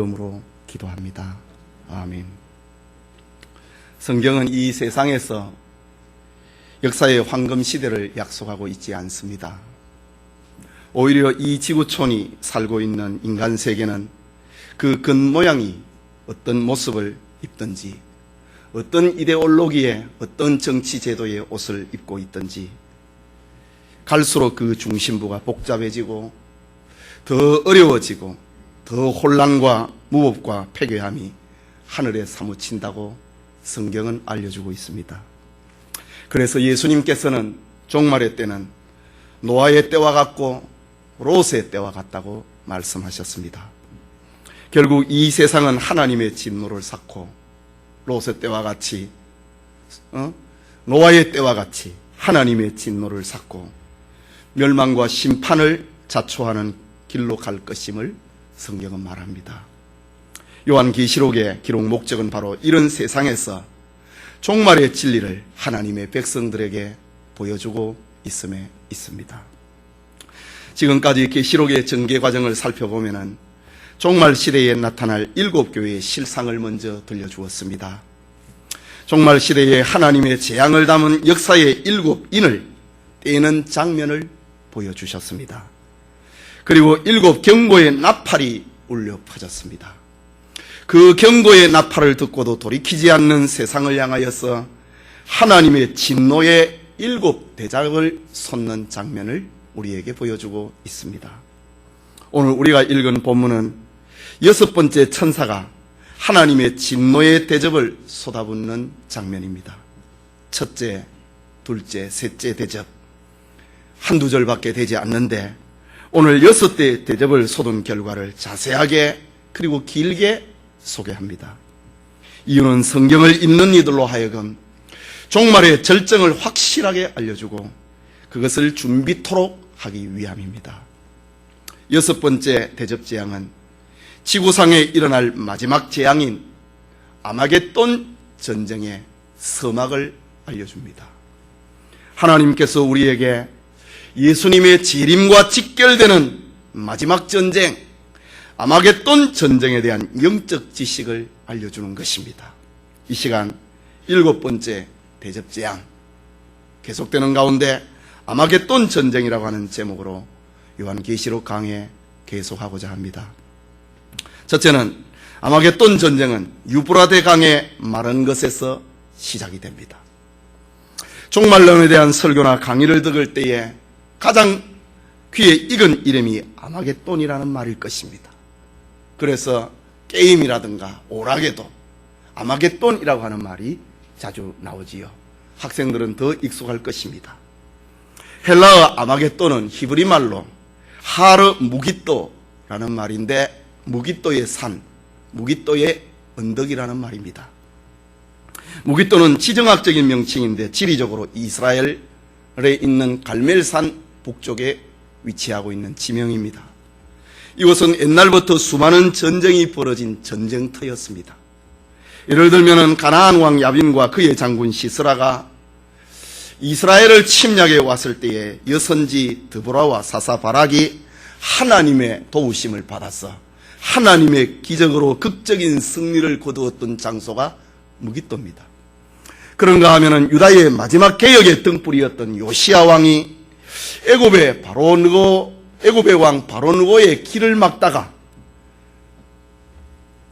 이름으로 기도합니다. 아멘. 성경은 이 세상에서 역사의 황금 시대를 약속하고 있지 않습니다. 오히려 이 지구촌이 살고 있는 인간 세계는 그 겉모양이 어떤 모습을 입든지, 어떤 이데올로기에, 어떤 정치 제도의 옷을 입고 있든지 갈수록 그 중심부가 복잡해지고 더 어려워지고 더 혼란과 무법과 폐괴함이 하늘에 사무친다고 성경은 알려주고 있습니다. 그래서 예수님께서는 종말의 때는 노아의 때와 같고 롯의 때와 같다고 말씀하셨습니다. 결국 이 세상은 하나님의 진노를 삭고 롯의 때와 같이 노아의 때와 같이 하나님의 진노를 삭고 멸망과 심판을 자초하는 길로 갈 것임을 성경은 말합니다. 요한계시록의 기록 목적은 바로 이런 세상에서 종말의 진리를 하나님의 백성들에게 보여주고 있음에 있습니다. 지금까지 계시록의 전개 과정을 살펴보면 종말 시대에 나타날 7교회의 실상을 먼저 들려주었습니다. 종말 시대에 하나님의 재앙을 담은 역사의 7인을 떼는 장면을 보여주셨습니다. 그리고 7 경고의 나팔이 울려 퍼졌습니다. 그 경고의 나팔을 듣고도 돌이키지 않는 세상을 향하여서 하나님의 진노의 7 대작을 솟는 장면을 우리에게 보여주고 있습니다. 오늘 우리가 읽은 본문은 6번째 천사가 하나님의 진노의 대접을 쏟아붓는 장면입니다. 첫째, 둘째, 셋째 대접, 한두 절밖에 되지 않는데 오늘 6대 대접을 쏟은 결과를 자세하게 그리고 길게 소개합니다. 이유는 성경을 읽는 이들로 하여금 종말의 절정을 확실하게 알려주고 그것을 준비토록 하기 위함입니다. 6번째 대접 재앙은 지구상에 일어날 마지막 재앙인 아마겟돈 전쟁의 서막을 알려줍니다. 하나님께서 우리에게 예수님의 재림과 직결되는 마지막 전쟁, 아마겟돈 전쟁에 대한 영적 지식을 알려주는 것입니다. 이 시간 7번째 대접 재앙 계속되는 가운데 아마겟돈 전쟁이라고 하는 제목으로 요한계시록 강해 계속하고자 합니다. 첫째는 아마겟돈 전쟁은 유브라데 강의 마른 것에서 시작이 됩니다. 종말론에 대한 설교나 강의를 들을 때에 가장 귀에 익은 이름이 아마겟돈이라는 말일 것입니다. 그래서 게임이라든가 오락에도 아마겟돈이라고 하는 말이 자주 나오지요. 학생들은 더 익숙할 것입니다. 헬라어 아마겟돈은 히브리 말로 하르 무깃도라는 말인데 무깃도의 산, 무깃도의 언덕이라는 말입니다. 무깃도는 지정학적인 명칭인데 지리적으로 이스라엘에 있는 갈멜산 북쪽에 위치하고 있는 지명입니다. 이곳은 옛날부터 수많은 전쟁이 벌어진 전쟁터였습니다. 예를 들면 가나안 왕 야빈과 그의 장군 시스라가 이스라엘을 침략해 왔을 때에 여선지 드보라와 사사 바락이 하나님의 도우심을 받아서 하나님의 기적으로 극적인 승리를 거두었던 장소가 무깃도입니다. 그런가 하면은 유다의 마지막 개혁의 등불이었던 요시야 왕이 애굽의 왕 바로느고의 길을 막다가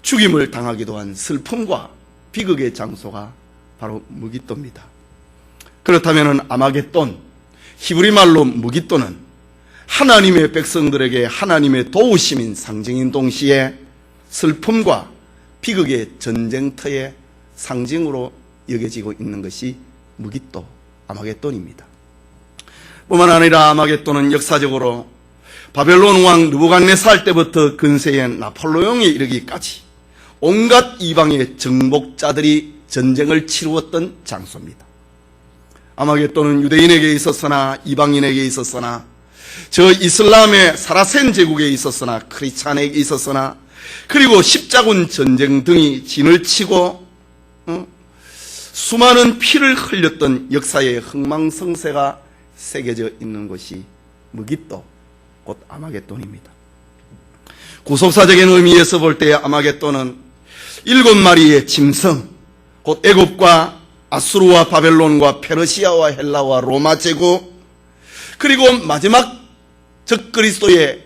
죽임을 당하기도 한 슬픔과 비극의 장소가 바로 무깃도입니다. 그렇다면 아마겟돈, 히브리 말로 무깃도는 하나님의 백성들에게 하나님의 도우심인 상징인 동시에 슬픔과 비극의 전쟁터의 상징으로 여겨지고 있는 것이 무깃도, 아마겟돈입니다. 뿐만 아니라 아마겟돈은 역사적으로 바벨론 왕 느부갓네살 때부터 근세의 나폴레옹에 이르기까지 온갖 이방의 정복자들이 전쟁을 치루었던 장소입니다. 아마겟돈은 유대인에게 있었으나 이방인에게 있었으나 저 이슬람의 사라센 제국에 있었으나 크리스찬에게 있었으나 그리고 십자군 전쟁 등이 진을 치고 수많은 피를 흘렸던 역사의 흥망성쇠가 새겨져 있는 곳이 무깃도 곧 아마겟돈입니다. 구속사적인 의미에서 볼 때 아마겟돈은 7마리의 짐승, 곧 애굽과 아수르와 바벨론과 페르시아와 헬라와 로마 제국, 그리고 마지막 적그리스도의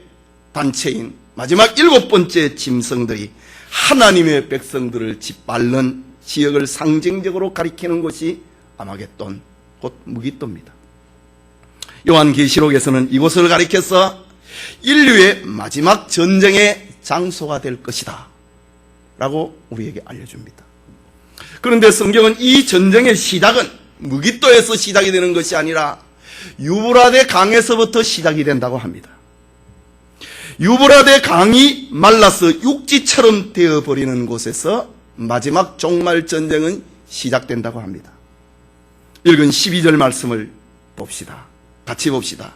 단체인 마지막 7번째 짐승들이 하나님의 백성들을 짓밟는 지역을 상징적으로 가리키는 것이 아마겟돈, 곧 무깃도입니다. 요한계시록에서는 이곳을 가리켜서 인류의 마지막 전쟁의 장소가 될 것이다 라고 우리에게 알려줍니다. 그런데 성경은 이 전쟁의 시작은 무깃도에서 시작이 되는 것이 아니라 유브라데 강에서부터 시작이 된다고 합니다. 유브라데 강이 말라서 육지처럼 되어버리는 곳에서 마지막 종말 전쟁은 시작된다고 합니다. 읽은 12절 말씀을 봅시다. 같이 봅시다.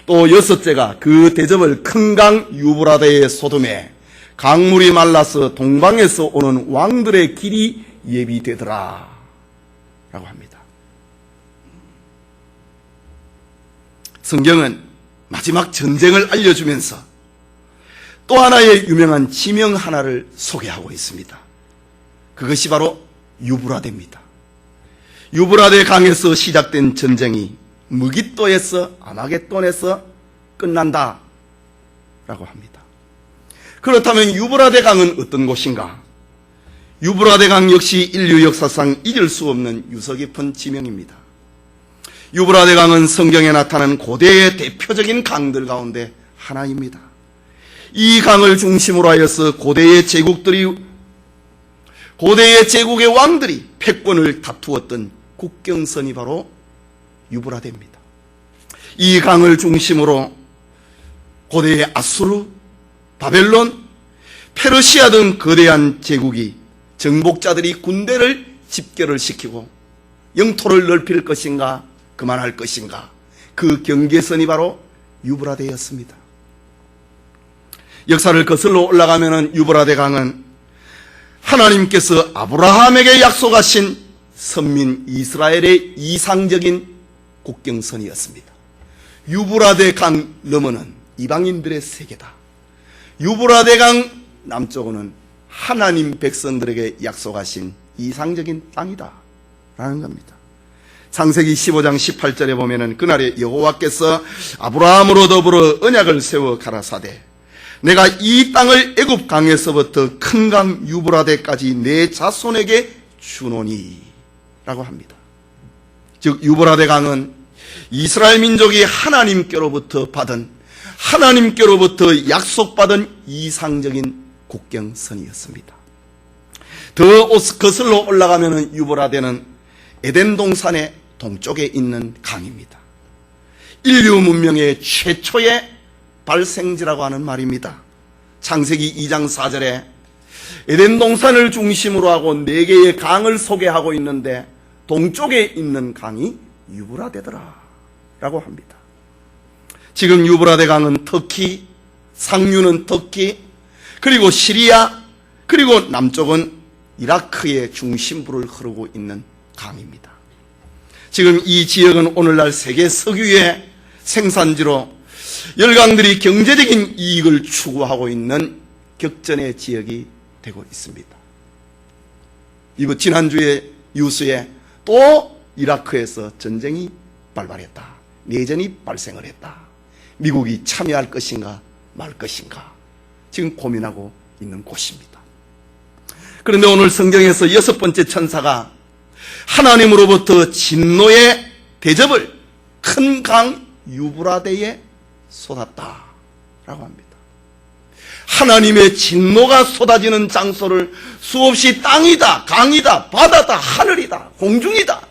또 6째가 그 대접을 큰 강 유브라데의 소돔에 강물이 말라서 동방에서 오는 왕들의 길이 예비되더라 라고 합니다. 성경은 마지막 전쟁을 알려주면서 또 하나의 유명한 지명 하나를 소개하고 있습니다. 그것이 바로 유브라데입니다. 유브라데 강에서 시작된 전쟁이 무깃도에서 아마겟돈에서 끝난다 라고 합니다. 그렇다면 유브라데 강은 어떤 곳인가? 유브라데 강 역시 인류 역사상 잊을 수 없는 유서 깊은 지명입니다. 유브라데 강은 성경에 나타난 고대의 대표적인 강들 가운데 하나입니다. 이 강을 중심으로 하여서 고대의 제국의 왕들이 패권을 다투었던 국경선이 바로 유브라데입니다. 이 강을 중심으로 고대의 아수르, 바벨론, 페르시아 등 거대한 제국이 정복자들이 군대를 집결을 시키고 영토를 넓힐 것인가 그만할 것인가, 그 경계선이 바로 유브라데였습니다. 역사를 거슬러 올라가면 유브라데 강은 하나님께서 아브라함에게 약속하신 선민 이스라엘의 이상적인 국경선이었습니다. 유브라데 강 너머는 이방인들의 세계다. 유브라데 강 남쪽은 하나님 백성들에게 약속하신 이상적인 땅이다 라는 겁니다. 창세기 15장 18절에 보면은 그날에 여호와께서 아브라함으로 더불어 언약을 세워 가라사대 내가 이 땅을 애굽 강에서부터 큰 강 유브라데까지 내 자손에게 주노니 라고 합니다. 즉 유브라데 강은 이스라엘 민족이 하나님께로부터 약속받은 이상적인 국경선이었습니다. 더 거슬러 올라가면 유브라데는 에덴 동산의 동쪽에 있는 강입니다. 인류 문명의 최초의 발생지라고 하는 말입니다. 창세기 2장 4절에 에덴 동산을 중심으로 하고 4개의 강을 소개하고 있는데 동쪽에 있는 강이 유브라데더라 라고 합니다. 지금 유브라데 강은 터키, 상류는 터키, 그리고 시리아, 그리고 남쪽은 이라크의 중심부를 흐르고 있는 강입니다. 지금 이 지역은 오늘날 세계 석유의 생산지로 열강들이 경제적인 이익을 추구하고 있는 격전의 지역이 되고 있습니다. 이거 지난주에 뉴스에 또 이라크에서 전쟁이 발발했다. 내전이 발생을 했다. 미국이 참여할 것인가 말 것인가 지금 고민하고 있는 곳입니다. 그런데 오늘 성경에서 6번째 천사가 하나님으로부터 진노의 대접을 큰 강 유브라데에 쏟았다라고 합니다. 하나님의 진노가 쏟아지는 장소를 수없이 땅이다, 강이다, 바다다, 하늘이다, 공중이다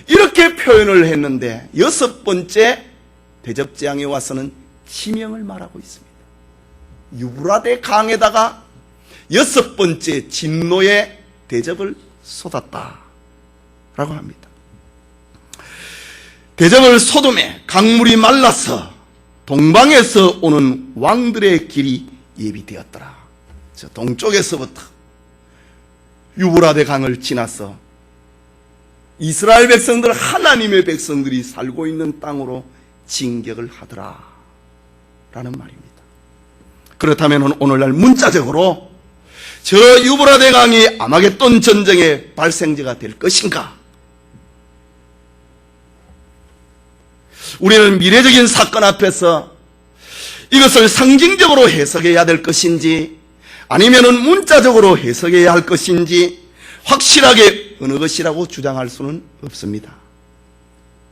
이렇게 표현을 했는데 6번째 대접재앙에 와서는 지명을 말하고 있습니다. 유브라데 강에다가 6번째 진노의 대접을 쏟았다라고 합니다. 대접을 소돔에 강물이 말라서 동방에서 오는 왕들의 길이 예비되었더라. 저 동쪽에서부터 유브라데 강을 지나서 이스라엘 백성들, 하나님의 백성들이 살고 있는 땅으로 진격을 하더라 라는 말입니다. 그렇다면 오늘날 문자적으로 저 유브라 대강이 아마겟돈 전쟁의 발생지가 될 것인가? 우리는 미래적인 사건 앞에서 이것을 상징적으로 해석해야 될 것인지 아니면은 문자적으로 해석해야 할 것인지 확실하게 어느 것이라고 주장할 수는 없습니다.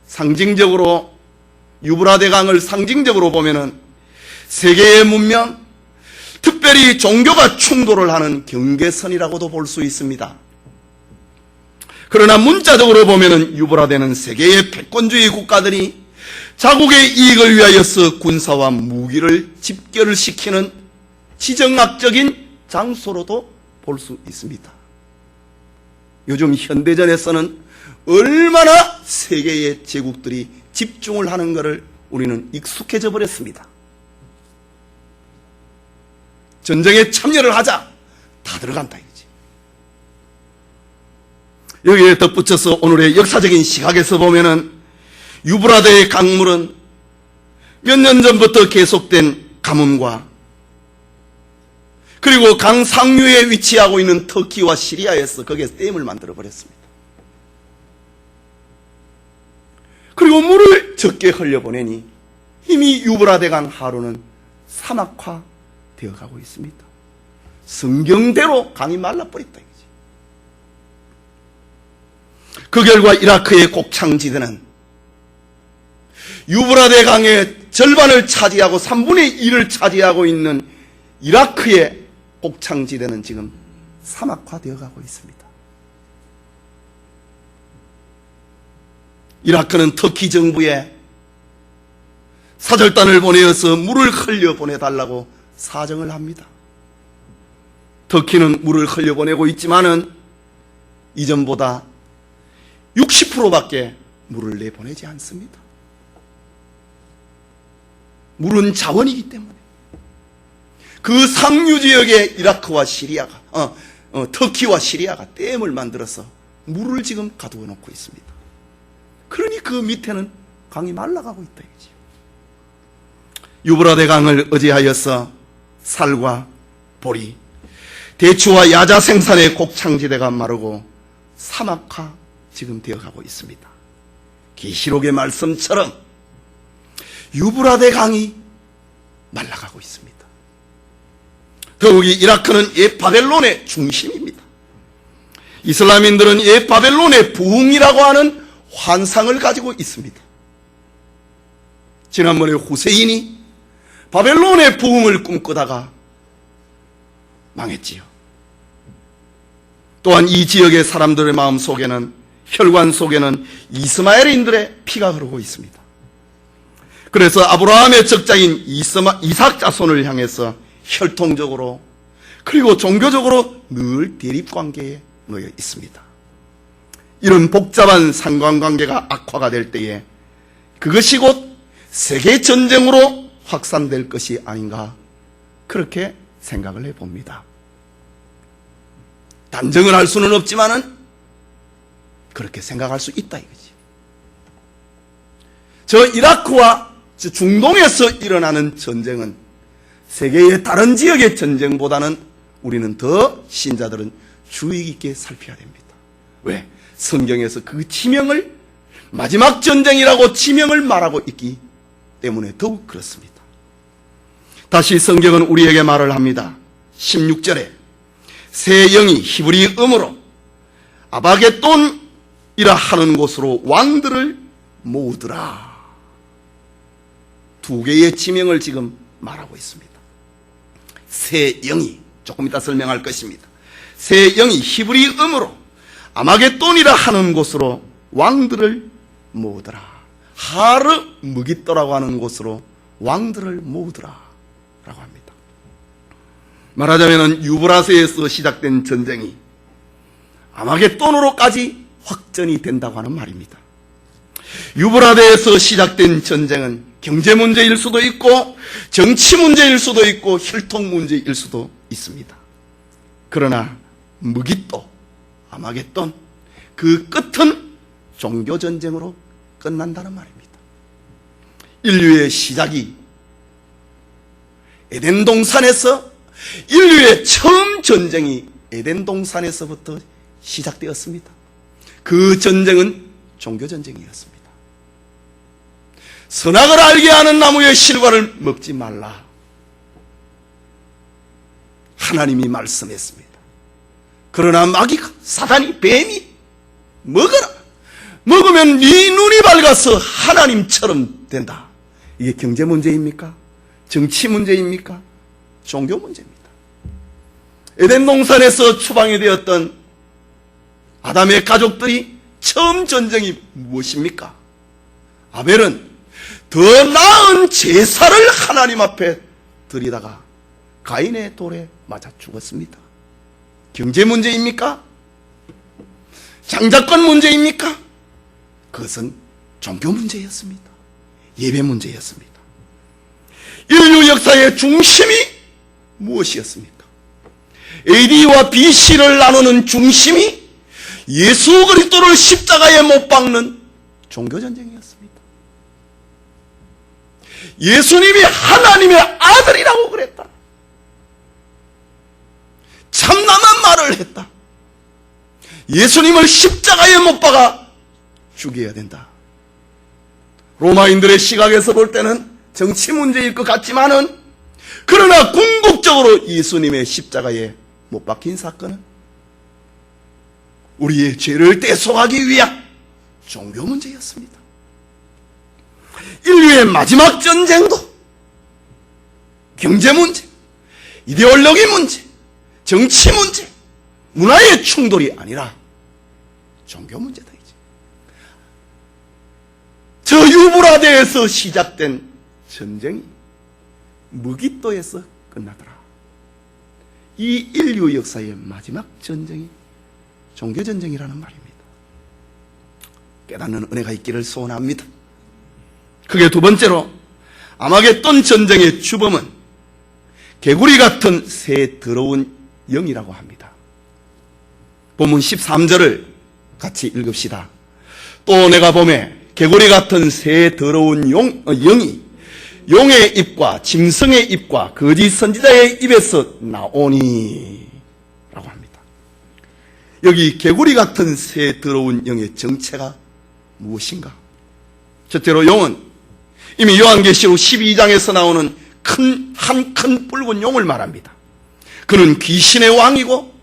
상징적으로 유브라 대강을 상징적으로 보면은 세계의 문명, 특별히 종교가 충돌을 하는 경계선이라고도 볼 수 있습니다. 그러나 문자적으로 보면은 유브라데는 세계의 패권주의 국가들이 자국의 이익을 위하여서 군사와 무기를 집결을 시키는 지정학적인 장소로도 볼 수 있습니다. 요즘 현대전에서는 얼마나 세계의 제국들이 집중을 하는 것을 우리는 익숙해져 버렸습니다. 전쟁에 참여를 하자, 다 들어간다 이거지. 여기에 덧붙여서 오늘의 역사적인 시각에서 보면은 유브라데의 강물은 몇 년 전부터 계속된 가뭄과 그리고 강 상류에 위치하고 있는 터키와 시리아에서 거기에서 댐을 만들어 버렸습니다. 그리고 물을 적게 흘려보내니 이미 유브라데 강 하루는 사막화 되어가고 있습니다. 성경대로 강이 말라버렸다 이거지. 그 결과 이라크의 곡창지대는 유브라데 강의 절반을 차지하고 3분의 1을 차지하고 있는 이라크의 곡창지대는 지금 사막화되어 가고 있습니다. 이라크는 터키 정부에 사절단을 보내어서 물을 흘려보내달라고 사정을 합니다. 터키는 물을 흘려보내고 있지만은 이전보다 60%밖에 물을 내보내지 않습니다. 물은 자원이기 때문에 그 상류 지역에 이라크와 시리아가 터키와 시리아가 댐을 만들어서 물을 지금 가두어 놓고 있습니다. 그러니 그 밑에는 강이 말라가고 있다 이거지. 유브라데 강을 의지하여서 살과 보리, 대추와 야자 생산의 곡창지대가 마르고 사막화 지금 되어가고 있습니다. 계시록의 말씀처럼 유브라데 강이 말라가고 있습니다. 더욱이 이라크는 옛 바벨론의 중심입니다. 이슬람인들은 옛 바벨론의 부흥이라고 하는 환상을 가지고 있습니다. 지난번에 후세인이 바벨론의 부흥을 꿈꾸다가 망했지요. 또한 이 지역의 사람들의 마음 속에는, 혈관 속에는 이스마엘인들의 피가 흐르고 있습니다. 그래서 아브라함의 적자인 이삭 자손을 향해서 혈통적으로 그리고 종교적으로 늘 대립관계에 놓여 있습니다. 이런 복잡한 상관관계가 악화가 될 때에 그것이 곧 세계전쟁으로 확산될 것이 아닌가, 그렇게 생각을 해봅니다. 단정을 할 수는 없지만은 그렇게 생각할 수 있다 이거지. 저 이라크와 저 중동에서 일어나는 전쟁은 세계의 다른 지역의 전쟁보다는 우리는 더 신자들은 주의 깊게 살펴야 됩니다. 왜? 성경에서 그 지명을 마지막 전쟁이라고 지명을 말하고 있기 때문에 더욱 그렇습니다. 다시 성경은 우리에게 말을 합니다. 16절에 새 영이 히브리 음으로 아바겟돈이라 하는 곳으로 왕들을 모으더라. 두 개의 지명을 지금 말하고 있습니다. 새 영이, 조금 이따 설명할 것입니다. 새 영이 히브리 음으로 아마겟돈이라 하는 곳으로 왕들을 모으더라. 하르 무깃도라고 하는 곳으로 왕들을 모으더라 라고 합니다. 말하자면 유브라데에서 시작된 전쟁이 아마겟돈으로까지 확전이 된다고 하는 말입니다. 유브라데에서 시작된 전쟁은 경제 문제일 수도 있고 정치 문제일 수도 있고 혈통 문제일 수도 있습니다. 그러나 무깃도, 아마겟돈, 그 끝은 종교전쟁으로 끝난다는 말입니다. 인류의 시작이 에덴 동산에서 인류의 처음 전쟁이 에덴 동산에서부터 시작되었습니다. 그 전쟁은 종교 전쟁이었습니다. 선악을 알게 하는 나무의 실과를 먹지 말라. 하나님이 말씀했습니다. 그러나 마귀가, 사단이, 뱀이 먹어라. 먹으면 네 눈이 밝아서 하나님처럼 된다. 이게 경제 문제입니까? 정치 문제입니까? 종교 문제입니다. 에덴 동산에서 추방이 되었던 아담의 가족들이 처음 전쟁이 무엇입니까? 아벨은 더 나은 제사를 하나님 앞에 드리다가 가인의 돌에 맞아 죽었습니다. 경제 문제입니까? 장자권 문제입니까? 그것은 종교 문제였습니다. 예배 문제였습니다. 인류 역사의 중심이 무엇이었습니까? AD와 BC를 나누는 중심이 예수 그리스도를 십자가에 못 박는 종교전쟁이었습니다. 예수님이 하나님의 아들이라고 그랬다. 참남한 말을 했다. 예수님을 십자가에 못 박아 죽여야 된다. 로마인들의 시각에서 볼 때는 정치 문제일 것 같지만은, 그러나 궁극적으로 예수님의 십자가에 못 박힌 사건은 우리의 죄를 떼속하기 위한 종교 문제였습니다. 인류의 마지막 전쟁도 경제 문제, 이데올로기 문제, 정치 문제, 문화의 충돌이 아니라 종교 문제다. 이제 저 유브라데에서 시작된 전쟁이 무기또에서 끝나더라. 이 인류 역사의 마지막 전쟁이 종교전쟁이라는 말입니다. 깨닫는 은혜가 있기를 소원합니다. 그게 두 번째로, 아마겟돈 전쟁의 주범은 개구리 같은 새 더러운 영이라고 합니다. 본문 13절을 같이 읽읍시다. 또 내가 보매 개구리 같은 새 더러운 영이 용의 입과 짐승의 입과 거짓 선지자의 입에서 나오니 라고 합니다. 여기 개구리 같은 새 더러운 영의 정체가 무엇인가? 첫째로 용은 이미 요한계시록 12장에서 나오는 한 큰 붉은 용을 말합니다. 그는 귀신의 왕이고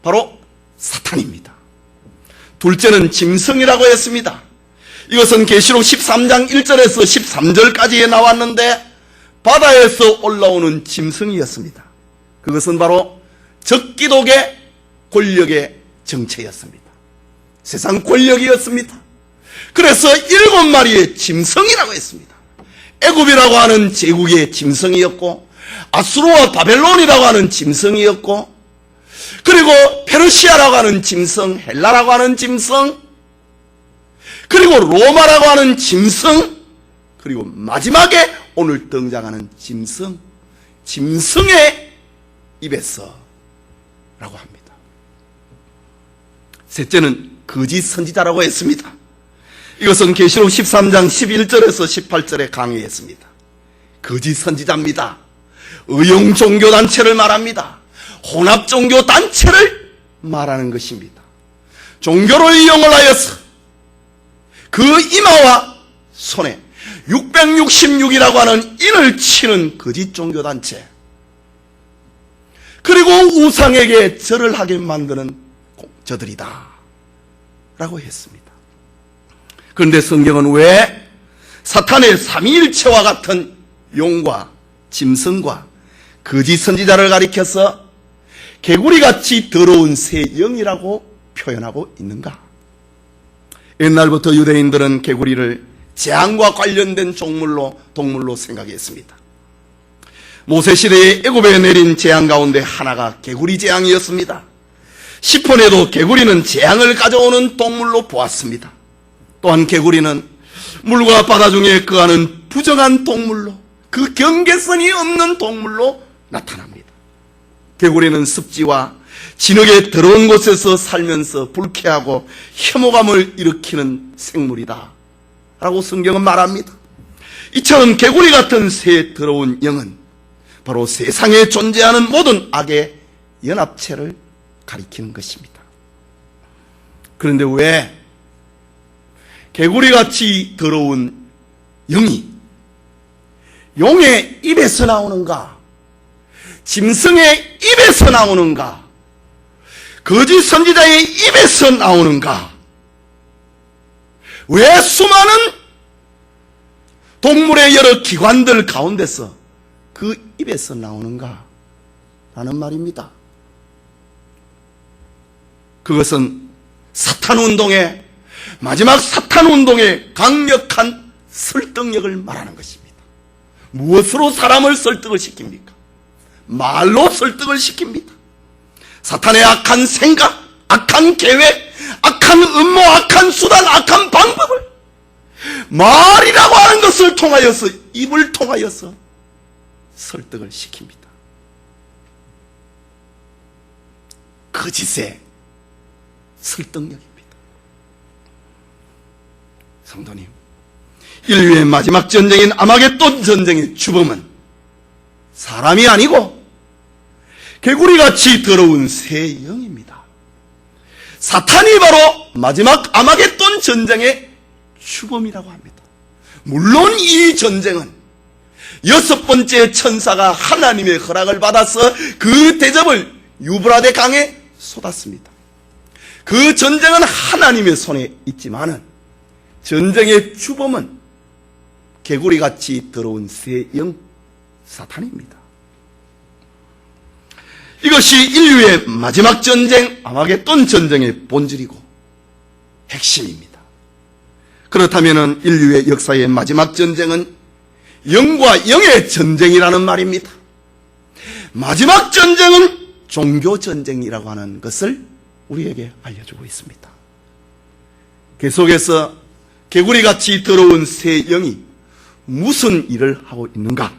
바로 사탄입니다. 둘째는 짐승이라고 했습니다. 이것은 계시록 13장 1절에서 13절까지에 나왔는데 바다에서 올라오는 짐승이었습니다. 그것은 바로 적기독의 권력의 정체였습니다. 세상 권력이었습니다. 그래서 7마리의 짐승이라고 했습니다. 애굽이라고 하는 제국의 짐승이었고, 아수르와 바벨론이라고 하는 짐승이었고, 그리고 페르시아라고 하는 짐승, 헬라라고 하는 짐승, 그리고 로마라고 하는 짐승, 그리고 마지막에 오늘 등장하는 짐승, 짐승의 입에서 라고 합니다. 셋째는 거짓 선지자라고 했습니다. 이것은 계시록 13장 11절에서 18절에 강의했습니다. 거짓 선지자입니다. 의용 종교단체를 말합니다. 혼합 종교단체를 말하는 것입니다. 종교를 이용을 하여서 그 이마와 손에 666이라고 하는 인을 치는 거짓 종교단체, 그리고 우상에게 절을 하게 만드는 저들이다 라고 했습니다. 그런데 성경은 왜 사탄의 삼위일체와 같은 용과 짐승과 거짓 선지자를 가리켜서 개구리같이 더러운 새 영이라고 표현하고 있는가? 옛날부터 유대인들은 개구리를 재앙과 관련된 동물로 생각했습니다. 모세시대에 애굽에 내린 재앙 가운데 하나가 개구리 재앙이었습니다. 시편에도 개구리는 재앙을 가져오는 동물로 보았습니다. 또한 개구리는 물과 바다 중에 거하는 부정한 동물로, 그 경계선이 없는 동물로 나타납니다. 개구리는 습지와 진흙의 더러운 곳에서 살면서 불쾌하고 혐오감을 일으키는 생물이다 라고 성경은 말합니다. 이처럼 개구리 같은 새 더러운 영은 바로 세상에 존재하는 모든 악의 연합체를 가리키는 것입니다. 그런데 왜 개구리같이 더러운 영이 용의 입에서 나오는가? 짐승의 입에서 나오는가? 거짓 선지자의 입에서 나오는가? 왜 수많은 동물의 여러 기관들 가운데서 그 입에서 나오는가? 라는 말입니다. 그것은 사탄운동의 마지막 사탄운동의 강력한 설득력을 말하는 것입니다. 무엇으로 사람을 설득을 시킵니까? 말로 설득을 시킵니다. 사탄의 악한 생각, 악한 계획, 악한 음모, 악한 수단, 악한 방법을 말이라고 하는 것을 통하여서, 입을 통하여서 설득을 시킵니다. 거짓의 설득력입니다. 성도님, 인류의 마지막 전쟁인 아마겟돈 전쟁의 주범은 사람이 아니고 개구리같이 더러운 새 영입니다. 사탄이 바로 마지막 아마겟돈 전쟁의 주범이라고 합니다. 물론 이 전쟁은 여섯 번째 천사가 하나님의 허락을 받아서 그 대접을 유브라데 강에 쏟았습니다. 그 전쟁은 하나님의 손에 있지만은 전쟁의 주범은 개구리같이 더러운 새 영 사탄입니다. 이것이 인류의 마지막 전쟁 아마겟돈 전쟁의 본질이고 핵심입니다. 그렇다면 인류의 역사의 마지막 전쟁은 영과 영의 전쟁이라는 말입니다. 마지막 전쟁은 종교 전쟁이라고 하는 것을 우리에게 알려주고 있습니다. 계속해서 개구리같이 더러운 새 영이 무슨 일을 하고 있는가?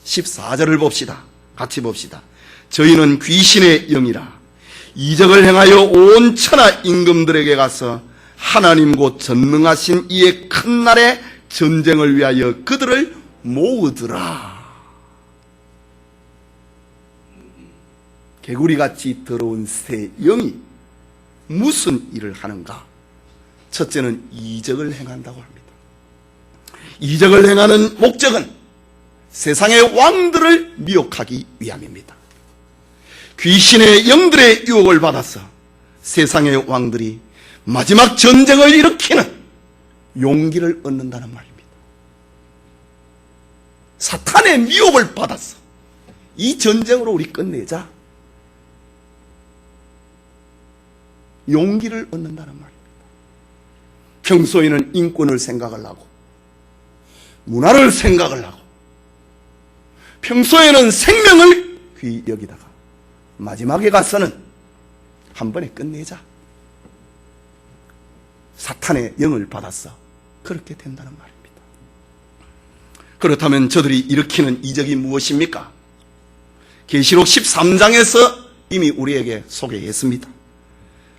14절을 봅시다. 같이 봅시다. 저희는 귀신의 영이라 이적을 행하여 온 천하 임금들에게 가서 하나님 곧 전능하신 이의 큰 날에 전쟁을 위하여 그들을 모으더라. 개구리같이 더러운 새 영이 무슨 일을 하는가? 첫째는 이적을 행한다고 합니다. 이적을 행하는 목적은 세상의 왕들을 미혹하기 위함입니다. 귀신의 영들의 유혹을 받아서 세상의 왕들이 마지막 전쟁을 일으키는 용기를 얻는다는 말입니다. 사탄의 미혹을 받아서 이 전쟁으로 우리 끝내자 용기를 얻는다는 말입니다. 평소에는 인권을 생각을 하고 문화를 생각을 하고 평소에는 생명을 귀히 여기다가 마지막에 가서는 한 번에 끝내자. 사탄의 영을 받아서 그렇게 된다는 말입니다. 그렇다면 저들이 일으키는 이적이 무엇입니까? 계시록 13장에서 이미 우리에게 소개했습니다.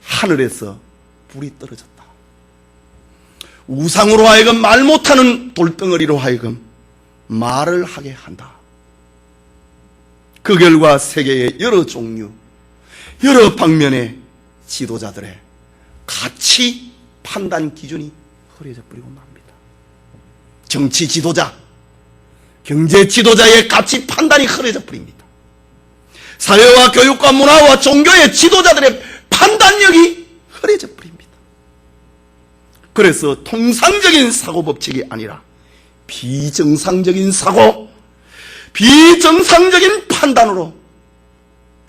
하늘에서 불이 떨어졌다. 우상으로 하여금 말 못하는 돌덩어리로 하여금 말을 하게 한다. 그 결과 세계의 여러 종류, 여러 방면의 지도자들의 가치 판단 기준이 흐려져 버리고 맙니다. 정치 지도자, 경제 지도자의 가치 판단이 흐려져 버립니다. 사회와 교육과 문화와 종교의 지도자들의 판단력이 흐려져 버립니다. 그래서 통상적인 사고법칙이 아니라 비정상적인 사고, 비정상적인 판단으로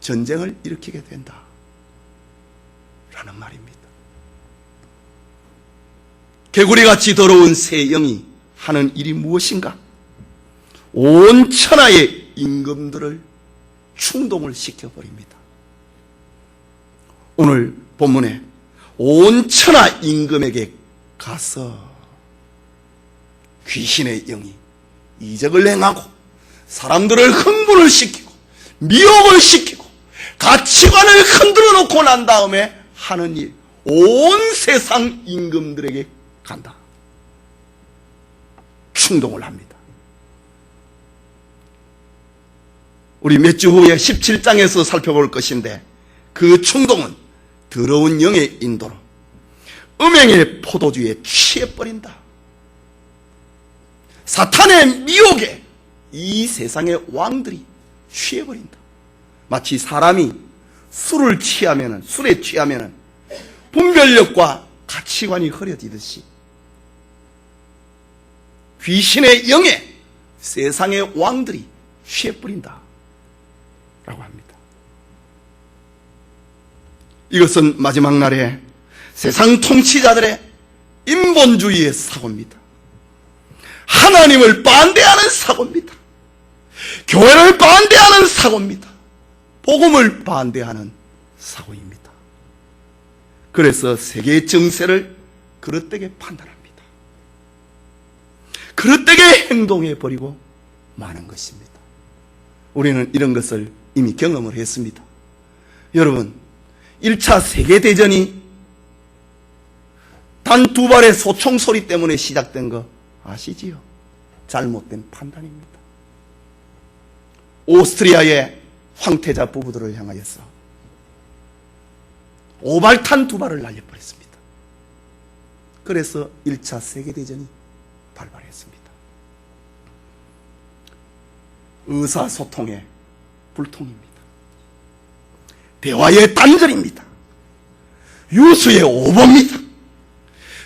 전쟁을 일으키게 된다 라는 말입니다. 개구리같이 더러운 새 영이 하는 일이 무엇인가? 온 천하의 임금들을 충동을 시켜버립니다. 오늘 본문에 온 천하 임금에게 가서 귀신의 영이 이적을 행하고 사람들을 흥분을 시키고 미혹을 시키고 가치관을 흔들어 놓고 난 다음에 하는 일, 온 세상 임금들에게 간다. 충동을 합니다. 우리 몇 주 후에 17장에서 살펴볼 것인데, 그 충동은 더러운 영의 인도로 음행의 포도주에 취해버린다. 사탄의 미혹에 이 세상의 왕들이 취해버린다. 마치 사람이 술에 취하면은 분별력과 가치관이 흐려지듯이 귀신의 영에 세상의 왕들이 취해버린다 라고 합니다. 이것은 마지막 날에 세상 통치자들의 인본주의의 사고입니다. 하나님을 반대하는 사고입니다. 교회를 반대하는 사고입니다. 복음을 반대하는 사고입니다. 그래서 세계의 정세를 그릇되게 판단합니다. 그릇되게 행동해버리고 마는 것입니다. 우리는 이런 것을 이미 경험을 했습니다. 여러분, 1차 세계대전이 단 2발의 소총소리 때문에 시작된 거 아시지요? 잘못된 판단입니다. 오스트리아의 황태자 부부들을 향하여서 5발탄 2발을 날려버렸습니다. 그래서 1차 세계대전이 발발했습니다. 의사소통의 불통입니다. 대화의 단절입니다. 유수의 오보입니다.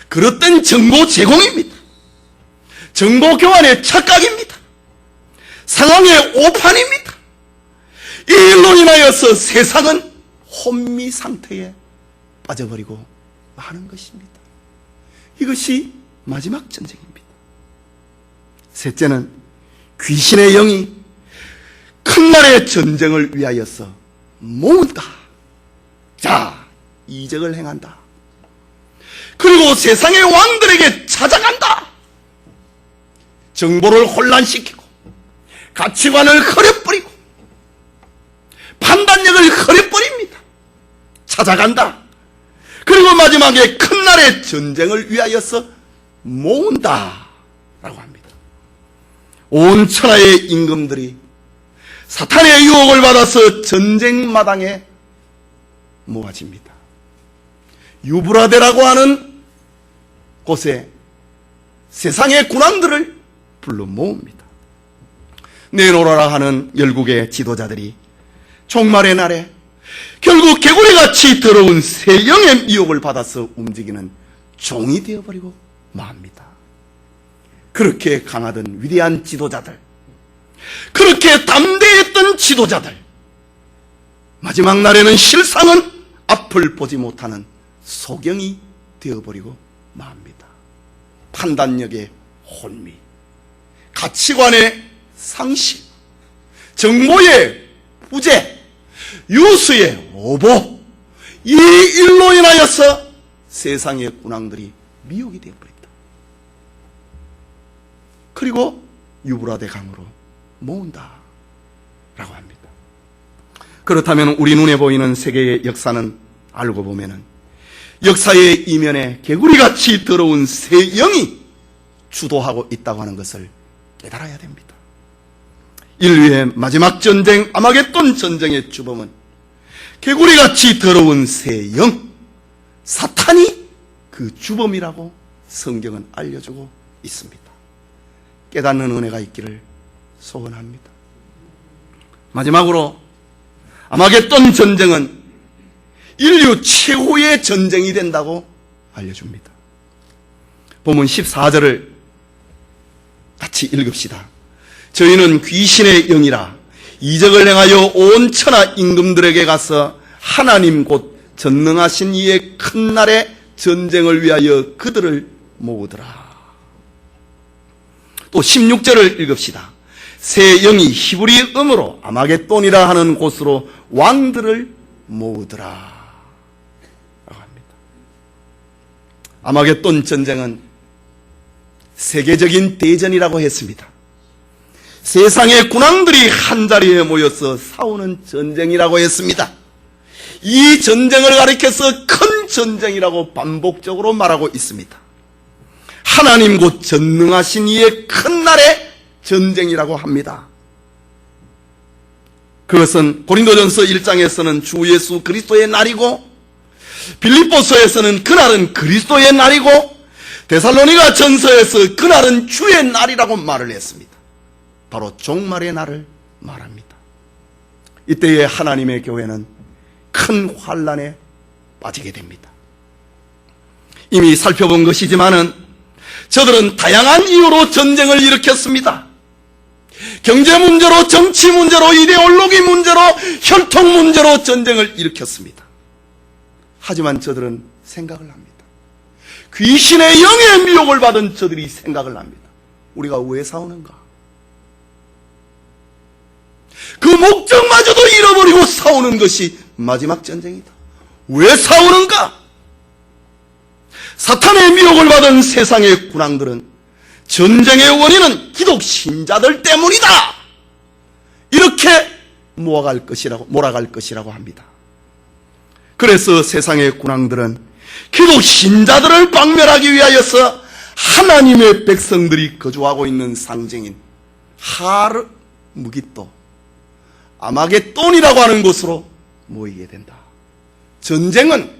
그릇된 정보 제공입니다. 정보 교환의 착각입니다. 상황의 오판입니다. 이 일로 인하여서 세상은 혼미 상태에 빠져버리고 마는 것입니다. 이것이 마지막 전쟁입니다. 셋째는 귀신의 영이 큰 날의 전쟁을 위하여서 모은다. 자, 이적을 행한다. 그리고 세상의 왕들에게 찾아간다. 정보를 혼란시키고 가치관을 흐려버리고 판단력을 흐려버립니다. 찾아간다. 그리고 마지막에 큰 날의 전쟁을 위하여서 모은다 라고 합니다. 온 천하의 임금들이 사탄의 유혹을 받아서 전쟁 마당에 모아집니다. 유브라데라고 하는 곳에 세상의 군왕들을 불러 모읍니다. 내놓으라 하는 열국의 지도자들이 종말의 날에 결국 개구리같이 더러운 새 영의 미혹을 받아서 움직이는 종이 되어버리고 맙니다. 그렇게 강하던 위대한 지도자들, 그렇게 담대했던 지도자들, 마지막 날에는 실상은 앞을 보지 못하는 소경이 되어버리고 맙니다. 판단력의 혼미, 가치관의 상실, 정보의 부재, 유수의 오보, 이 일로 인하여서 세상의 군왕들이 미혹이 되어버린다. 그리고 유브라데 강으로 모은다 라고 합니다. 그렇다면 우리 눈에 보이는 세계의 역사는 알고 보면은 역사의 이면에 개구리같이 더러운 새 영이 주도하고 있다고 하는 것을 깨달아야 됩니다. 인류의 마지막 전쟁, 아마겟돈 전쟁의 주범은 개구리같이 더러운 새 영, 사탄이 그 주범이라고 성경은 알려주고 있습니다. 깨닫는 은혜가 있기를 소원합니다. 마지막으로 아마겟돈 전쟁은 인류 최후의 전쟁이 된다고 알려줍니다. 본문 14절을 같이 읽읍시다. 저희는 귀신의 영이라 이적을 행하여 온 천하 임금들에게 가서 하나님 곧 전능하신 이의 큰 날의 전쟁을 위하여 그들을 모으더라. 또 16절을 읽읍시다. 새 영이 히브리 음으로 아마겟돈이라 하는 곳으로 왕들을 모으더라 라고 합니다. 아마겟돈 전쟁은 세계적인 대전이라고 했습니다. 세상의 군왕들이 한자리에 모여서 싸우는 전쟁이라고 했습니다. 이 전쟁을 가리켜서 큰 전쟁이라고 반복적으로 말하고 있습니다. 하나님 곧 전능하신 이의 큰 날의 전쟁이라고 합니다. 그것은 고린도전서 1장에서는 주 예수 그리스도의 날이고, 빌립보서에서는 그날은 그리스도의 날이고, 데살로니가 전서에서 그날은 주의 날이라고 말을 했습니다. 바로 종말의 날을 말합니다. 이때에 하나님의 교회는 큰 환난에 빠지게 됩니다. 이미 살펴본 것이지만은 저들은 다양한 이유로 전쟁을 일으켰습니다. 경제 문제로, 정치 문제로, 이데올로기 문제로, 혈통 문제로 전쟁을 일으켰습니다. 하지만 저들은 생각을 합니다. 귀신의 영의 미혹을 받은 저들이 생각을 합니다. 우리가 왜 싸우는가? 그 목적마저도 잃어버리고 싸우는 것이 마지막 전쟁이다. 왜 싸우는가? 사탄의 미혹을 받은 세상의 군왕들은 전쟁의 원인은 기독 신자들 때문이다, 이렇게 몰아갈 것이라고 합니다. 그래서 세상의 군왕들은 기독 신자들을 박멸하기 위하여서 하나님의 백성들이 거주하고 있는 상징인 하르 무깃도, 아마겟돈이라고 하는 곳으로 모이게 된다. 전쟁은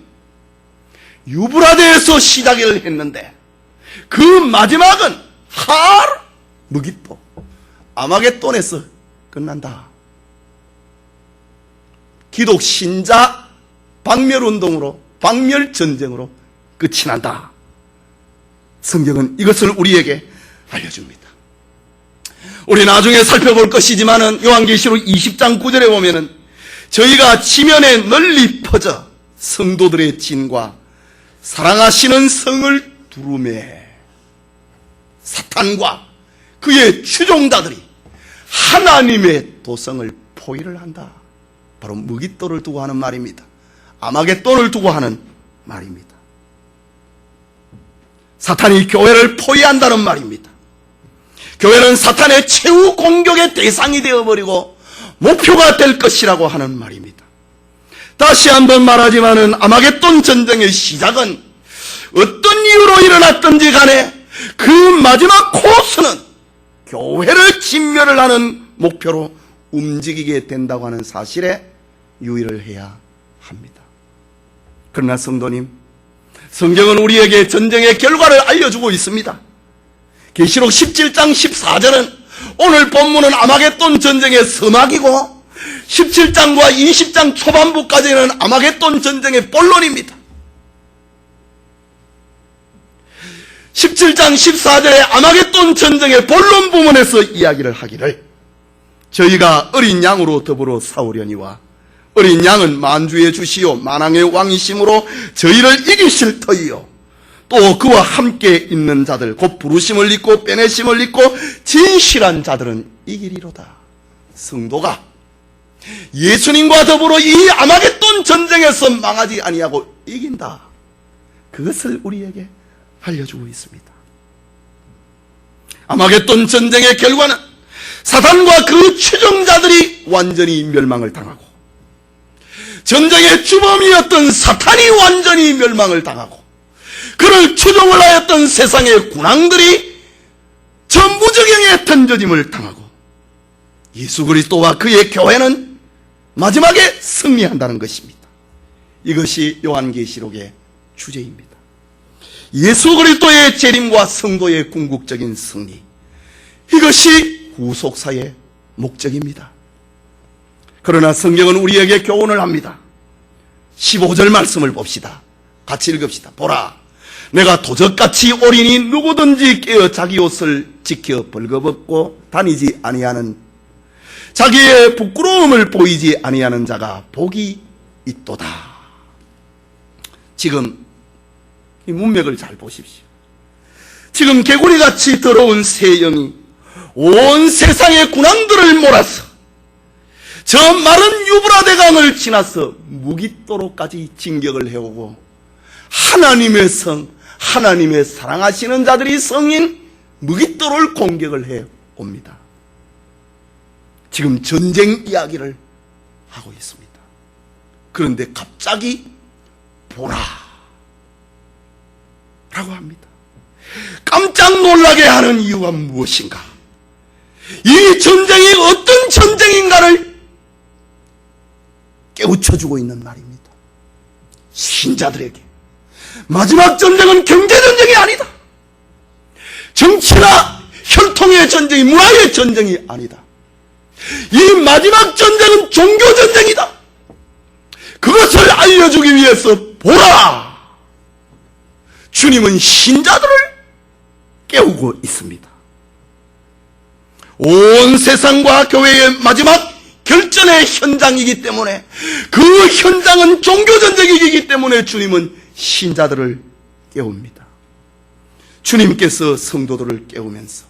유브라데에서 시작을 했는데 그 마지막은 하르 무깃도, 아마겟돈에서 끝난다. 기독 신자 박멸운동으로, 박멸전쟁으로 끝이 난다. 성경은 이것을 우리에게 알려줍니다. 우리 나중에 살펴볼 것이지만은 요한계시록 20장 9절에 보면은 저희가 지면에 널리 퍼져 성도들의 진과 사랑하시는 성을 두루매 사탄과 그의 추종자들이 하나님의 도성을 포위를 한다. 바로 무깃돌을 두고 하는 말입니다. 아마겟돈을 두고 하는 말입니다. 사탄이 교회를 포위한다는 말입니다. 교회는 사탄의 최후 공격의 대상이 되어버리고 목표가 될 것이라고 하는 말입니다. 다시 한번 말하지만은 아마겟돈 전쟁의 시작은 어떤 이유로 일어났든지 간에 그 마지막 코스는 교회를 진멸을 하는 목표로 움직이게 된다고 하는 사실에 유의를 해야 합니다. 그러나 성도님, 성경은 우리에게 전쟁의 결과를 알려주고 있습니다. 계시록 17장 14절은 오늘 본문은 아마겟돈 전쟁의 서막이고 17장과 20장 초반부까지는 아마겟돈 전쟁의 본론입니다. 17장 14절에 아마겟돈 전쟁의 본론 부분에서 이야기를 하기를, 저희가 어린 양으로 더불어 싸우려니와 어린 양은 만주의 주시요 만왕의 왕이심으로 저희를 이기실 터이요 또 그와 함께 있는 자들 곧 부르심을 입고 빼내심을 입고 진실한 자들은 이기리로다. 성도가 예수님과 더불어 이 아마겟돈 전쟁에서 망하지 아니하고 이긴다. 그것을 우리에게 알려주고 있습니다. 아마겟돈 전쟁의 결과는 사탄과 그 추종자들이 완전히 멸망을 당하고 전쟁의 주범이었던 사탄이 완전히 멸망을 당하고 그를 추종을 하였던 세상의 군왕들이 전무적경에 던져짐을 당하고 예수 그리스도와 그의 교회는 마지막에 승리한다는 것입니다. 이것이 요한계시록의 주제입니다. 예수 그리스도의 재림과 성도의 궁극적인 승리, 이것이 후속사의 목적입니다. 그러나 성경은 우리에게 교훈을 합니다. 15절 말씀을 봅시다. 같이 읽읍시다. 보라, 내가 도적같이 오리니 누구든지 깨어 자기 옷을 지켜 벌거벗고 다니지 아니하는, 자기의 부끄러움을 보이지 아니하는 자가 복이 있도다. 지금 이 문맥을 잘 보십시오. 지금 개구리같이 더러운 새 영이 온 세상의 군왕들을 몰아서 저 마른 유브라데 강을 지나서 무깃도로까지 진격을 해오고 하나님의 성, 하나님의 사랑하시는 자들이 성인 무깃도로를 공격을 해옵니다. 지금 전쟁 이야기를 하고 있습니다. 그런데 갑자기 보라 라고 합니다. 깜짝 놀라게 하는 이유가 무엇인가? 이 전쟁이 어떤 전쟁인가를 깨우쳐주고 있는 말입니다. 신자들에게 마지막 전쟁은 경제전쟁이 아니다. 정치나 혈통의 전쟁이, 문화의 전쟁이 아니다. 이 마지막 전쟁은 종교전쟁이다. 그것을 알려주기 위해서 보라! 주님은 신자들을 깨우고 있습니다. 온 세상과 교회의 마지막 결전의 현장이기 때문에, 그 현장은 종교전쟁이기 때문에 주님은 신자들을 깨웁니다. 주님께서 성도들을 깨우면서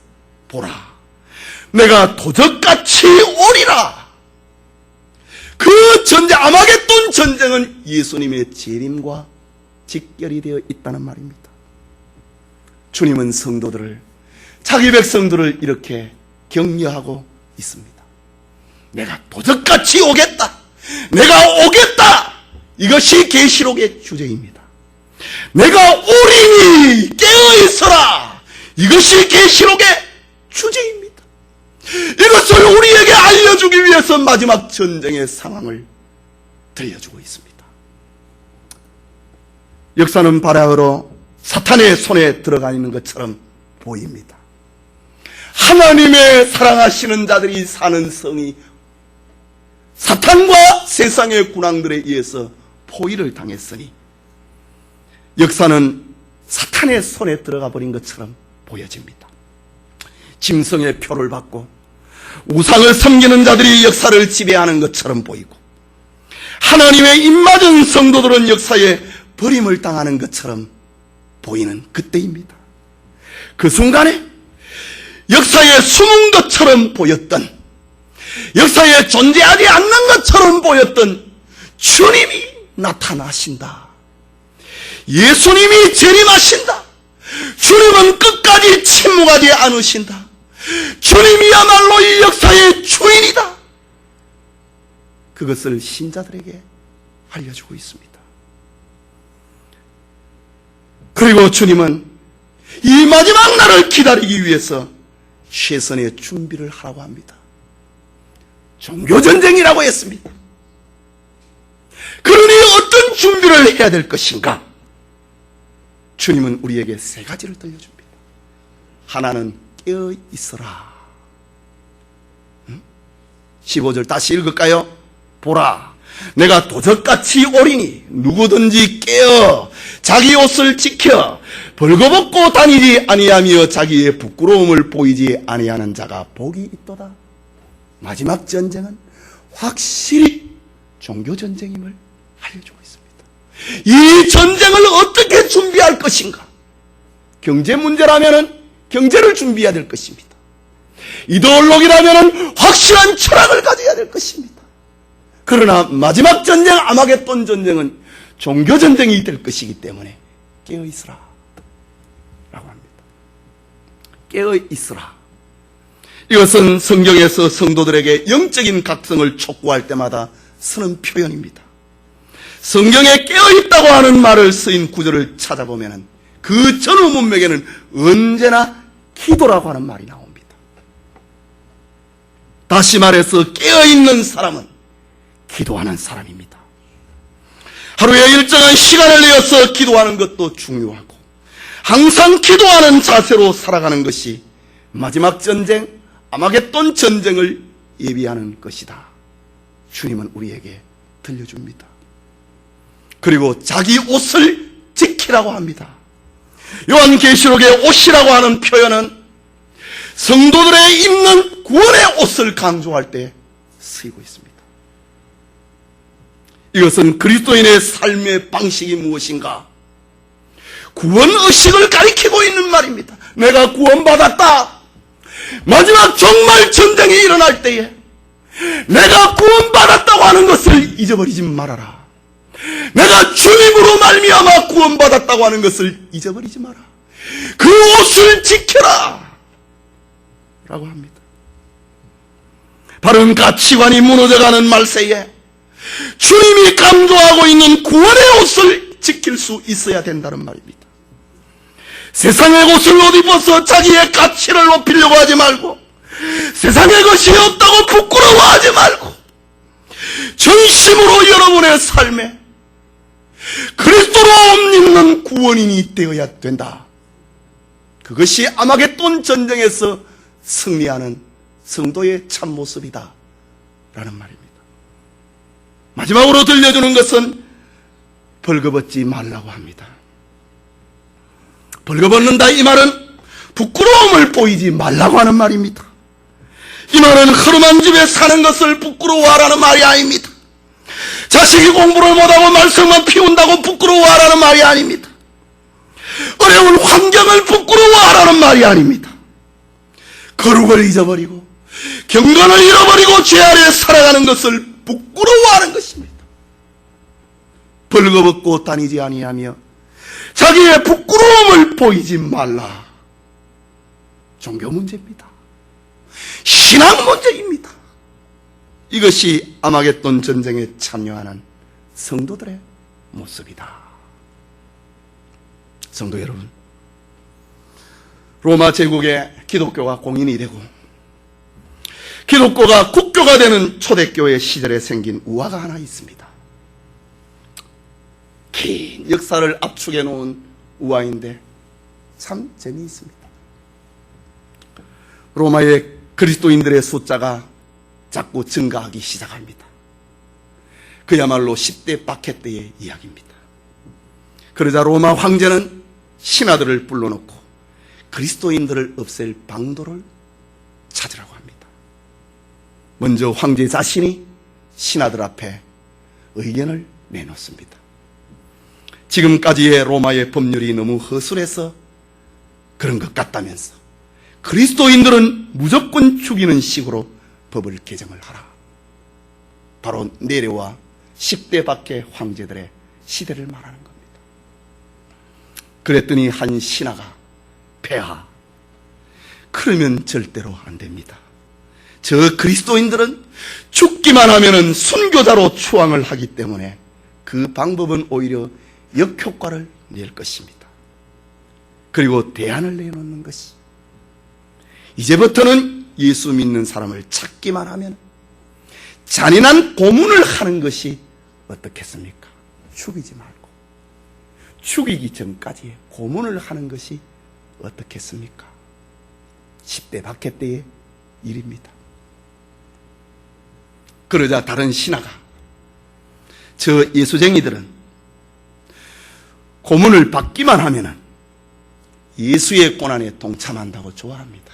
보라, 내가 도적같이 오리라. 그 전쟁, 아마겟돈 전쟁은 예수님의 재림과 직결이 되어 있다는 말입니다. 주님은 성도들을, 자기 백성들을 이렇게 격려하고 있습니다. 내가 도적같이 오겠다. 내가 오겠다. 이것이 계시록의 주제입니다. 내가 오리니 깨어있어라. 이것이 계시록의 주제입니다. 이것을 우리에게 알려주기 위해서 마지막 전쟁의 상황을 들려주고 있습니다. 역사는 바야흐로 사탄의 손에 들어가 있는 것처럼 보입니다. 하나님의 사랑하시는 자들이 사는 성이 사탄과 세상의 군왕들에 의해서 포위를 당했으니 역사는 사탄의 손에 들어가 버린 것처럼 보여집니다. 짐승의 표를 받고 우상을 섬기는 자들이 역사를 지배하는 것처럼 보이고, 하나님의 입맞은 성도들은 역사에 버림을 당하는 것처럼 보이는 그때입니다. 그 순간에 역사에 숨은 것처럼 보였던, 역사에 존재하지 않는 것처럼 보였던 주님이 나타나신다. 예수님이 재림하신다. 주님은 끝까지 침묵하지 않으신다. 주님이야말로 이 역사의 주인이다. 그것을 신자들에게 알려주고 있습니다. 그리고 주님은 이 마지막 날을 기다리기 위해서 최선의 준비를 하라고 합니다. 종교전쟁이라고 했습니다. 그러니 어떤 준비를 해야 될 것인가? 주님은 우리에게 세 가지를 들려줍니다. 하나는 깨어 있어라. 15절 다시 읽을까요? 보라, 내가 도적같이 오리니 누구든지 깨어 자기 옷을 지켜 벌거벗고 다니지 아니하며 자기의 부끄러움을 보이지 아니하는 자가 복이 있도다. 마지막 전쟁은 확실히 종교전쟁임을 알려주고 있습니다. 이 전쟁을 어떻게 준비할 것인가? 경제 문제라면 경제를 준비해야 될 것입니다. 이데올로기라면 확실한 철학을 가져야 될 것입니다. 그러나 마지막 전쟁, 아마겟돈 전쟁은 종교전쟁이 될 것이기 때문에 깨어있으라 라고 합니다. 깨어있으라. 이것은 성경에서 성도들에게 영적인 각성을 촉구할 때마다 쓰는 표현입니다. 성경에 깨어있다고 하는 말을 쓰인 구절을 찾아보면 그 전후 문맥에는 언제나 기도라고 하는 말이 나옵니다. 다시 말해서 깨어있는 사람은 기도하는 사람입니다. 하루에 일정한 시간을 내어서 기도하는 것도 중요하고, 항상 기도하는 자세로 살아가는 것이 마지막 전쟁, 아마겟돈 전쟁을 예비하는 것이다. 주님은 우리에게 들려줍니다. 그리고 자기 옷을 지키라고 합니다. 요한계시록의 옷이라고 하는 표현은 성도들의 입는 구원의 옷을 강조할 때 쓰이고 있습니다. 이것은 그리스도인의 삶의 방식이 무엇인가? 구원의식을 가리키고 있는 말입니다. 내가 구원받았다. 마지막 정말 전쟁이 일어날 때에 내가 구원받았다고 하는 것을 잊어버리지 말아라. 내가 주님으로 말미암아 구원받았다고 하는 것을 잊어버리지 마라. 그 옷을 지켜라 라고 합니다. 바른 가치관이 무너져가는 말세에 주님이 강조하고 있는 구원의 옷을 지킬 수 있어야 된다는 말입니다. 세상의 옷을 옷 입어서 자기의 가치를 높이려고 하지 말고, 세상의 것이 없다고 부끄러워하지 말고, 전심으로 여러분의 삶에 그리스도로 옷 입는 구원인이 되어야 된다. 그것이 아마겟돈 전쟁에서 승리하는 성도의 참모습이다 라는 말입니다. 마지막으로 들려주는 것은 벌거벗지 말라고 합니다. 벌거벗는다 이 말은 부끄러움을 보이지 말라고 하는 말입니다. 이 말은 허름한 집에 사는 것을 부끄러워하라는 말이 아닙니다. 자식이 공부를 못하고 말썽만 피운다고 부끄러워하라는 말이 아닙니다. 어려운 환경을 부끄러워하라는 말이 아닙니다. 거룩을 잊어버리고 경건을 잃어버리고 죄 아래 살아가는 것을 부끄러워하는 것입니다. 벌거벗고 다니지 아니하며 자기의 부끄러움을 보이지 말라. 종교 문제입니다. 신앙 문제입니다. 이것이 아마겟돈 전쟁에 참여하는 성도들의 모습이다. 성도 여러분, 로마 제국에 기독교가 공인이 되고 기독교가 국교가 되는 초대교회 시절에 생긴 우화가 하나 있습니다. 긴 역사를 압축해 놓은 우화인데 참 재미있습니다. 로마의 그리스도인들의 숫자가 자꾸 증가하기 시작합니다. 그야말로 10대 박해 때의 이야기입니다. 그러자 로마 황제는 신하들을 불러놓고 그리스도인들을 없앨 방도를 찾으라고 합니다. 먼저 황제 자신이 신하들 앞에 의견을 내놓습니다. 지금까지의 로마의 법률이 너무 허술해서 그런 것 같다면서 그리스도인들은 무조건 죽이는 식으로 법을 개정을 하라. 바로 네로와 10대 밖의 황제들의 시대를 말하는 겁니다. 그랬더니 한 신하가 폐하, 그러면 절대로 안 됩니다. 저 그리스도인들은 죽기만 하면은 순교자로 추앙을 하기 때문에 그 방법은 오히려 역효과를 낼 것입니다. 그리고 대안을 내놓는 것이, 이제부터는 예수 믿는 사람을 찾기만 하면 잔인한 고문을 하는 것이 어떻겠습니까? 죽이지 말고 죽이기 전까지 고문을 하는 것이 어떻겠습니까? 10대 박해 때의 일입니다. 그러자 다른 신하가, 저 예수쟁이들은 고문을 받기만 하면 예수의 고난에 동참한다고 좋아합니다.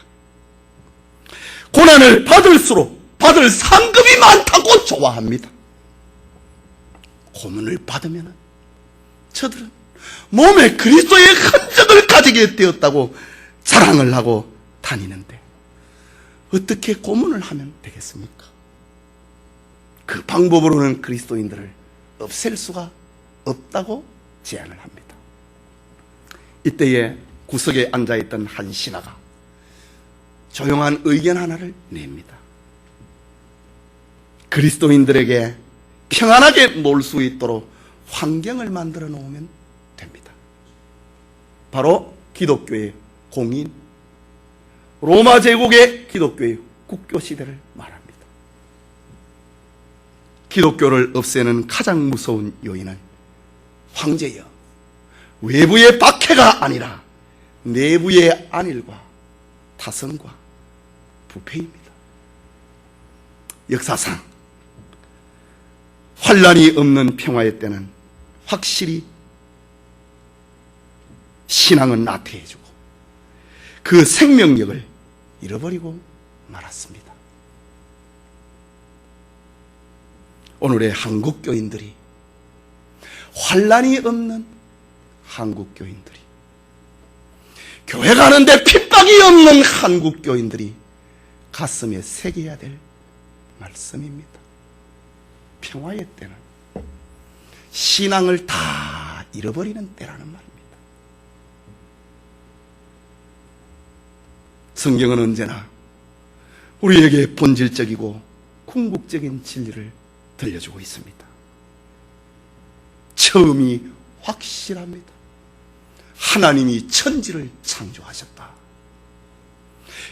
고난을 받을수록 받을 상급이 많다고 좋아합니다. 고문을 받으면 저들은 몸에 그리스도의 흔적을 가지게 되었다고 자랑을 하고 다니는데 어떻게 고문을 하면 되겠습니까? 그 방법으로는 그리스도인들을 없앨 수가 없다고 제안을 합니다. 이때에 구석에 앉아있던 한 신하가 조용한 의견 하나를 냅니다. 그리스도인들에게 평안하게 놀 수 있도록 환경을 만들어 놓으면 됩니다. 바로 기독교의 공인, 로마 제국의 기독교의 국교 시대를 말합니다. 기독교를 없애는 가장 무서운 요인은 황제여, 외부의 박해가 아니라 내부의 안일과 타성과 부패입니다. 역사상 환란이 없는 평화의 때는 확실히 신앙은 나태해지고 그 생명력을 잃어버리고 말았습니다. 오늘의 한국교인들이, 환란이 없는 한국교인들이, 교회 가는데 핍박이 없는 한국교인들이 가슴에 새겨야 될 말씀입니다. 평화의 때는 신앙을 다 잃어버리는 때라는 말입니다. 성경은 언제나 우리에게 본질적이고 궁극적인 진리를 들려주고 있습니다. 처음이 확실합니다. 하나님이 천지를 창조하셨다.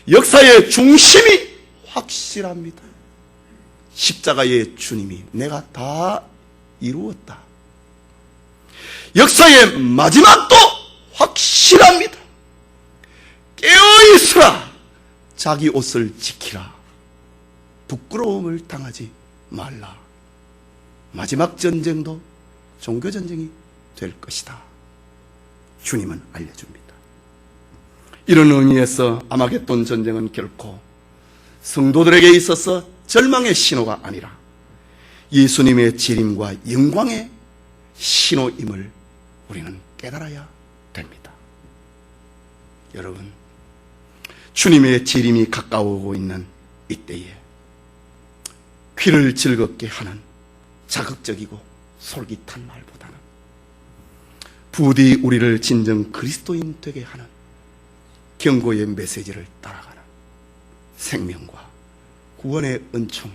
역사의 중심이 확실합니다. 십자가의 주님이 내가 다 이루었다. 역사의 마지막도 확실합니다. 깨어있으라. 자기 옷을 지키라. 부끄러움을 당하지 말라. 마지막 전쟁도 종교전쟁이 될 것이다. 주님은 알려줍니다. 이런 의미에서 아마겟돈 전쟁은 결코 성도들에게 있어서 절망의 신호가 아니라 예수님의 재림과 영광의 신호임을 우리는 깨달아야 됩니다. 여러분, 주님의 재림이 가까워오고 있는 이때에 귀를 즐겁게 하는 자극적이고 솔깃한 말보다는 부디 우리를 진정 그리스도인 되게 하는 경고의 메시지를 따라가는 생명과 구원의 은총이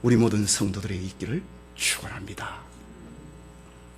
우리 모든 성도들에게 있기를 축원합니다.